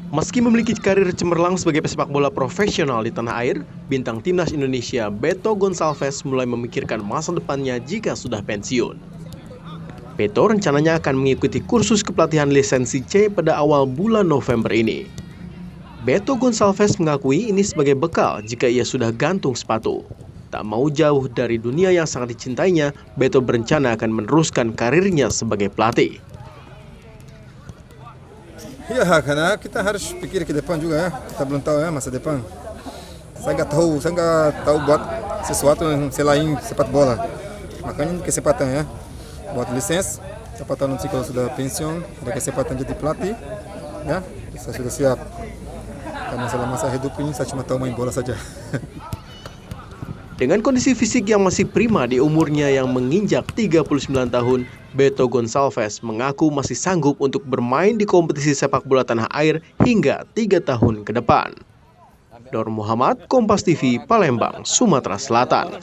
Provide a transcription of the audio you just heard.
Meski memiliki karir cemerlang sebagai pesepak bola profesional di tanah air, bintang timnas Indonesia Beto Gonçalves mulai memikirkan masa depannya jika sudah pensiun. Beto rencananya akan mengikuti kursus kepelatihan lisensi C pada awal bulan November ini. Beto Gonçalves mengakui ini sebagai bekal jika ia sudah gantung sepatu. Tak mau jauh dari dunia yang sangat dicintainya, Beto berencana akan meneruskan karirnya sebagai pelatih. Ya, karena kita harus pikir ke depan juga ya. Kita belum tahu ya masa depan. Saya nggak tahu buat sesuatu yang selain sepak bola. Makanya kesempatan ya, buat lisensi. Siapa tahu nanti kalau sudah pensiun, ada kesempatan jadi pelatih. Ya, saya sudah siap. Karena selama saya hidup ini saya cuma tahu main bola saja. Dengan kondisi fisik yang masih prima di umurnya yang menginjak 39 tahun, Beto Gonçalves mengaku masih sanggup untuk bermain di kompetisi sepak bola tanah air hingga 3 tahun ke depan. Nur Muhammad, Kompas TV, Palembang, Sumatera Selatan.